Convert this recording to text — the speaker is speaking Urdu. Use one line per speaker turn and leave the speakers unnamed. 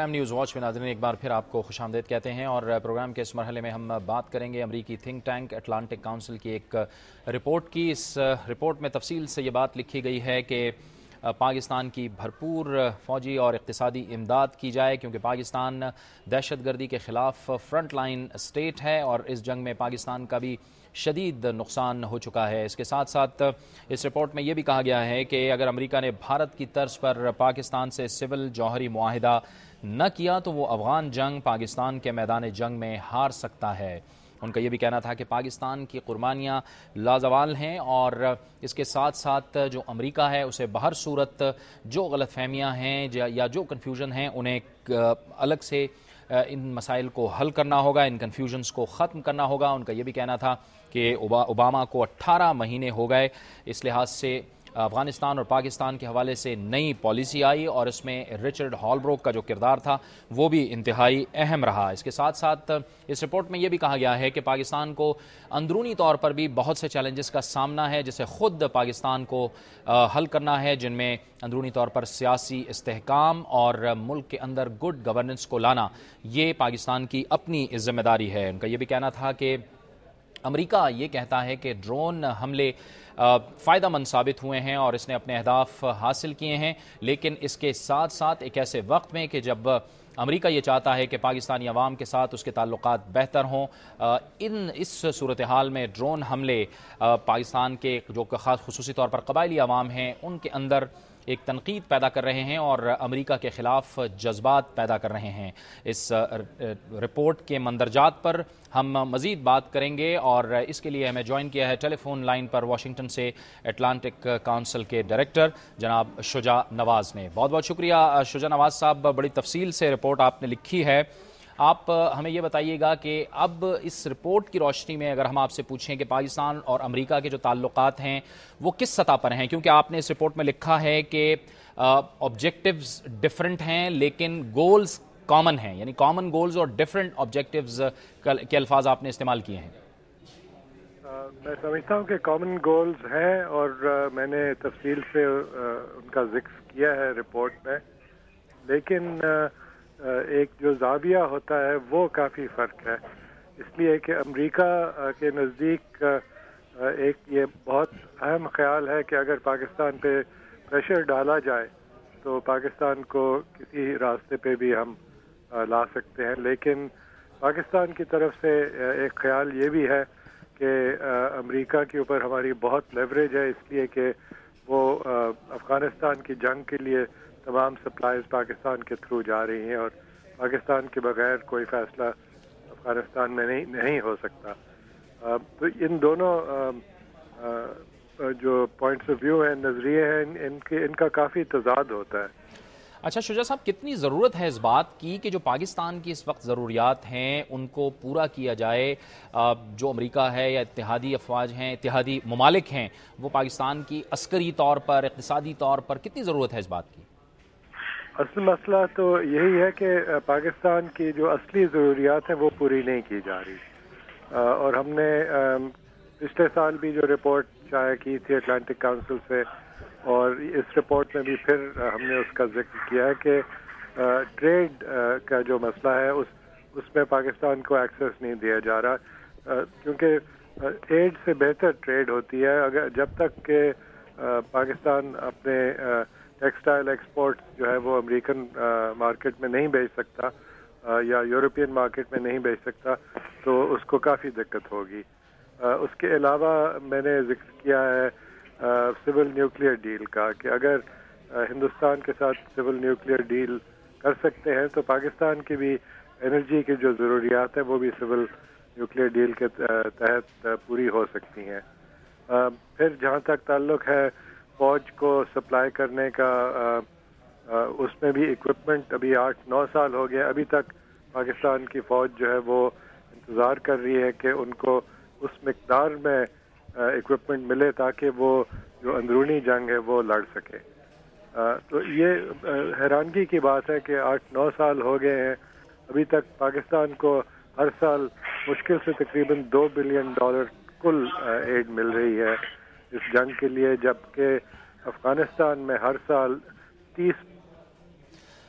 پرائم نیوز واچ میں ناظرین ایک بار پھر آپ کو خوش آمدید کہتے ہیں، اور پروگرام کے اس مرحلے میں ہم بات کریں گے امریکی تھنک ٹینک اٹلانٹک کونسل کی ایک رپورٹ کی۔ اس رپورٹ میں تفصیل سے یہ بات لکھی گئی ہے کہ پاکستان کی بھرپور فوجی اور اقتصادی امداد کی جائے، کیونکہ پاکستان دہشت گردی کے خلاف فرنٹ لائن اسٹیٹ ہے اور اس جنگ میں پاکستان کا بھی شدید نقصان ہو چکا ہے۔ اس کے ساتھ ساتھ اس رپورٹ میں یہ بھی کہا گیا ہے کہ اگر امریکہ نے بھارت کی طرز پر پاکستان سے سول جوہری معاہدہ نہ کیا تو وہ افغان جنگ پاکستان کے میدان جنگ میں ہار سکتا ہے۔ ان کا یہ بھی کہنا تھا کہ پاکستان کی قربانیاں لازوال ہیں، اور اس کے ساتھ ساتھ جو امریکہ ہے اسے بہر صورت جو غلط فہمیاں ہیں یا جو کنفیوژن ہیں انہیں الگ سے ان مسائل کو حل کرنا ہوگا، ان کنفیوژنز کو ختم کرنا ہوگا۔ ان کا یہ بھی کہنا تھا کہ اوباما کو 18 مہینے ہو گئے، اس لحاظ سے افغانستان اور پاکستان کے حوالے سے نئی پالیسی آئی، اور اس میں رچرڈ ہالبروک کا جو کردار تھا وہ بھی انتہائی اہم رہا۔ اس کے ساتھ ساتھ اس رپورٹ میں یہ بھی کہا گیا ہے کہ پاکستان کو اندرونی طور پر بھی بہت سے چیلنجز کا سامنا ہے جسے خود پاکستان کو حل کرنا ہے، جن میں اندرونی طور پر سیاسی استحکام اور ملک کے اندر گڈ گورننس کو لانا یہ پاکستان کی اپنی ذمہ داری ہے۔ ان کا یہ بھی کہنا تھا کہ امریکہ یہ کہتا ہے کہ ڈرون حملے فائدہ مند ثابت ہوئے ہیں اور اس نے اپنے اہداف حاصل کیے ہیں، لیکن اس کے ساتھ ساتھ ایک ایسے وقت میں کہ جب امریکہ یہ چاہتا ہے کہ پاکستانی عوام کے ساتھ اس کے تعلقات بہتر ہوں، اس صورتحال میں ڈرون حملے پاکستان کے جو خصوصی طور پر قبائلی عوام ہیں ان کے اندر ایک تنقید پیدا کر رہے ہیں اور امریکہ کے خلاف جذبات پیدا کر رہے ہیں۔ اس رپورٹ کے مندرجات پر ہم مزید بات کریں گے، اور اس کے لیے ہمیں جوائن کیا ہے ٹیلی فون لائن پر واشنگٹن سے اٹلانٹک کونسل کے ڈائریکٹر جناب شجاع نواز نے۔ بہت بہت شکریہ شجاع نواز صاحب، بڑی تفصیل سے رپورٹ آپ نے لکھی ہے۔ آپ ہمیں یہ بتائیے گا کہ اب اس رپورٹ کی روشنی میں اگر ہم آپ سے پوچھیں کہ پاکستان اور امریکہ کے جو تعلقات ہیں وہ کس سطح پر ہیں، کیونکہ آپ نے اس رپورٹ میں لکھا ہے کہ آبجیکٹیوز ڈیفرنٹ ہیں لیکن گولز کامن ہیں، یعنی کامن گولز اور ڈیفرنٹ آبجیکٹیوز کے الفاظ آپ نے استعمال کیے ہیں۔
میں سمجھتا ہوں کہ کامن گولز ہیں، اور میں نے تفصیل سے ان کا ذکر کیا ہے رپورٹ میں، لیکن ایک جو زاویہ ہوتا ہے وہ کافی فرق ہے، اس لیے کہ امریکہ کے نزدیک ایک یہ بہت اہم خیال ہے کہ اگر پاکستان پہ پریشر ڈالا جائے تو پاکستان کو کسی راستے پہ بھی ہم لا سکتے ہیں، لیکن پاکستان کی طرف سے ایک خیال یہ بھی ہے کہ امریکہ کے اوپر ہماری بہت لیوریج ہے، اس لیے کہ وہ افغانستان کی جنگ کے لیے تمام سپلائیز پاکستان کے تھرو جا رہی ہیں، اور پاکستان کے بغیر کوئی فیصلہ افغانستان میں نہیں ہو سکتا۔ تو ان دونوں جو پوائنٹس آف ویو ہیں، نظریے ہیں، ان کا کافی تضاد ہوتا ہے۔
اچھا شجاع صاحب، کتنی ضرورت ہے اس بات کی کہ جو پاکستان کی اس وقت ضروریات ہیں ان کو پورا کیا جائے؟ جو امریکہ ہے یا اتحادی افواج ہیں، اتحادی ممالک ہیں، وہ پاکستان کی عسکری طور پر، اقتصادی طور پر کتنی ضرورت ہے اس بات کی؟
اصل مسئلہ تو یہی ہے کہ پاکستان کی جو اصلی ضروریات ہیں وہ پوری نہیں کی جا رہی، اور ہم نے پچھلے سال بھی جو رپورٹ شائع کی تھی اٹلانٹک کونسل سے، اور اس رپورٹ میں بھی پھر ہم نے اس کا ذکر کیا ہے کہ ٹریڈ کا جو مسئلہ ہے اس میں پاکستان کو ایکسیس نہیں دیا جا رہا، کیونکہ ایڈ سے بہتر ٹریڈ ہوتی ہے۔ اگر جب تک کہ پاکستان اپنے ٹیکسٹائل ایکسپورٹ جو ہے وہ امریکن مارکیٹ میں نہیں بیچ سکتا یا یورپین مارکیٹ میں نہیں بیچ سکتا تو اس کو کافی دقت ہوگی۔ اس کے علاوہ میں نے ذکر کیا ہے سول نیوکلیئر ڈیل کا، کہ اگر ہندوستان کے ساتھ سول نیوکلیئر ڈیل کر سکتے ہیں تو پاکستان کی بھی انرجی کی جو ضروریات ہیں وہ بھی سول نیوکلیئر ڈیل کے تحت پوری ہو سکتی ہیں۔ پھر جہاں تک تعلق ہے فوج کو سپلائی کرنے کا، اس میں بھی اکوپمنٹ ابھی 8-9 سال ہو گیا، ابھی تک پاکستان کی فوج جو ہے وہ انتظار کر رہی ہے کہ ان کو اس مقدار میں اکوپمنٹ ملے تاکہ وہ جو اندرونی جنگ ہے وہ لڑ سکے۔ تو یہ حیرانگی کی بات ہے کہ 8-9 سال ہو گئے ہیں، ابھی تک پاکستان کو ہر سال مشکل سے تقریباً $2 بلین کل ایڈ مل رہی ہے اس جنگ کے لیے، جبکہ افغانستان میں ہر سال 30